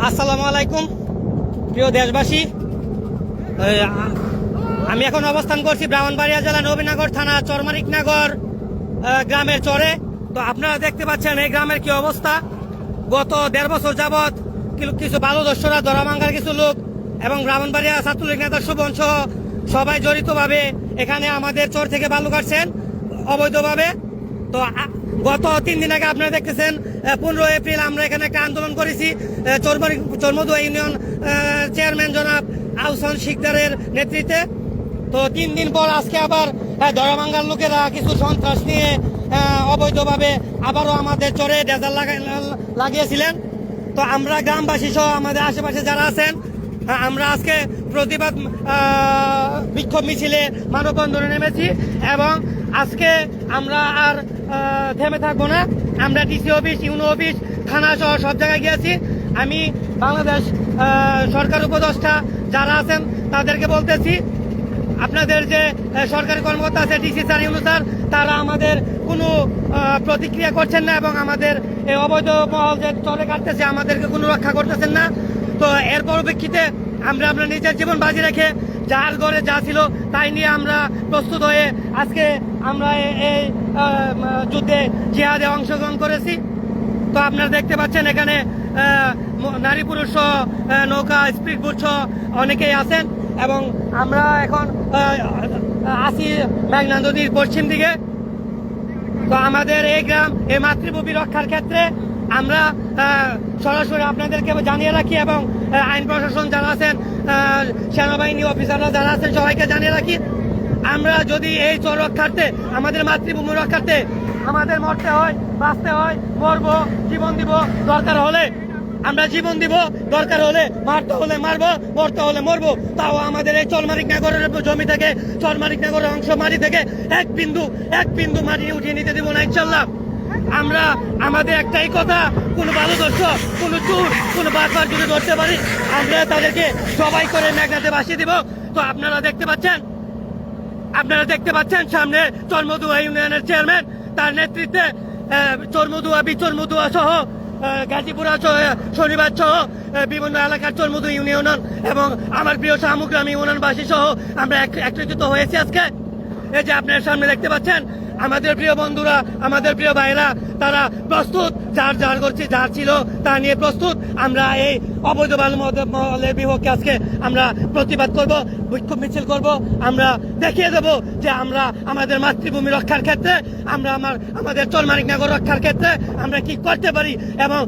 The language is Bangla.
আসসালামু আলাইকুম প্রিয় দেশবাসী। আমি এখন অবস্থান করছি ব্রাহ্মণবাড়িয়া জেলা নবীনগর থানা চরমানিকনগর গ্রামের চরে। তো আপনারা দেখতে পাচ্ছেন এই গ্রামের কি অবস্থা। গত 1.5 বছর যাবৎ কিছু বালুদস্যুরা দরামাঙ্গার কিছু লোক এবং ব্রাহ্মণবাড়িয়া ছাত্রলীগ নেতা শুভন সহ সবাই জড়িতভাবে এখানে আমাদের চর থেকে বালু কাটছেন অবৈধভাবে। তো গত 3 দিন আগে আপনারা দেখতেছেন 15 এপ্রিল আমরা এখানে একটা আন্দোলন করেছি চরমদুয়া ইউনিয়ন চেয়ারম্যান জনাব আহসান শিকদারের নেতৃত্বে। তো 3 দিন পর আজকে আবার দরামাঙ্গার লোকেরা কিছু সন্ত্রাস নিয়ে অবৈধভাবে আবারও আমাদের চরে ডেজার লাগিয়েছিলেন। তো আমরা গ্রামবাসী সহ আমাদের আশেপাশে যারা আছেন আমরা আজকে প্রতিবাদ বিক্ষোভ মিছিলে মানববন্ধনে নেমেছি এবং আজকে আমরা আর থেমে থাকবো না। আমরা ডিসি অফিস, ইউনো অফিস, থানা সহ সব জায়গায় গিয়েছি। আমি বাংলাদেশ সরকার উপদেষ্টা যারা আছেন তাদেরকে বলতেছি, আপনাদের যে সরকারি কর্মকর্তা আছে ডিসি স্যার, ইউনো স্যার, তারা আমাদের কোনো প্রতিক্রিয়া করছেন না এবং আমাদের এই অবৈধ মহল যে চলে কাটতেছে আমাদেরকে কোনো রক্ষা করতেছেন না। তো এর পরিপ্রেক্ষিতে আমরা নিজের জীবন বাজি রেখে যার ঘরে যা ছিল তাই নিয়ে আমরা প্রস্তুত হয়ে আজকে আমরা এই যুদ্ধে জিহাদে অংশগ্রহণ করেছি। তো আপনারা দেখতে পাচ্ছেন এখানে নারী পুরুষ সহ নৌকা, স্পিড বোট সহ অনেকেই আছেন এবং আমরা এখন আসি মেঘনা নদীর পশ্চিম দিকে। তো আমাদের এই গ্রাম, এই মাতৃভূমি রক্ষার ক্ষেত্রে আমরা সরাসরি আপনাদেরকে জানিয়ে রাখি এবং আইন প্রশাসন যারা আছেন, সেনাবাহিনী অফিসাররা যারা আছেন সবাইকে জানিয়ে রাখি, আমরা যদি এই চর রক্ষার্থে, আমাদের মাতৃভূমি রক্ষার্থে আমাদের মরতে হয়, বাঁচতে হয়, মরবো, জীবন দিব, দরকার হলে আমরা জীবন দিব, দরকার হলে মারতে হলে মারবো, মরতে হলে মরবো। তাও আমাদের এই চরমানিকনগরের জমি থেকে, চরমানিকনগরের অংশ মাটি থেকে এক বিন্দু মাটি উঠিয়ে নিতে দিব না ইনশাল্লাহ। আমরা আমাদের একটাই কথা, কোনো বালুদস্য, কোনো চুর, কোনো বারবার যদি ধরতে পারি আমরা তাদেরকে সবাই করে মেঘনাতে ভাসিয়ে দিব। তো আপনারা দেখতে পাচ্ছেন সামনে চরমদুয়া ইউনিয়নের চেয়ারম্যান, তার নেতৃত্বে চরমদুয়া, বিচরমদুয়া সহ গাজীপুরা শনিবার সহ বিভিন্ন এলাকার চরমদুয়া ইউনিয়ন এবং আমার প্রিয় শামুগ্রাম ইউনিয়নবাসী সহ আমরা একত্রিত হয়েছি আজকে। এই যে আপনার সামনে দেখতে পাচ্ছেন আমাদের প্রিয় বন্ধুরা, আমাদের প্রিয় ভাইরা, তারা প্রস্তুত, যার করছে, যার ছিল তা নিয়ে প্রস্তুত। আমরা এই অবৈধ বালু মহলের বিপক্ষে আজকে আমরা প্রতিবাদ করব, বিক্ষোভ মিছিল করব। আমরা দেখিয়ে দেব যে আমরা আমাদের মাতৃভূমি রক্ষার ক্ষেত্রে, আমরা আমাদের চরমানিকনগর রক্ষার ক্ষেত্রে আমরা কি করতে পারি এবং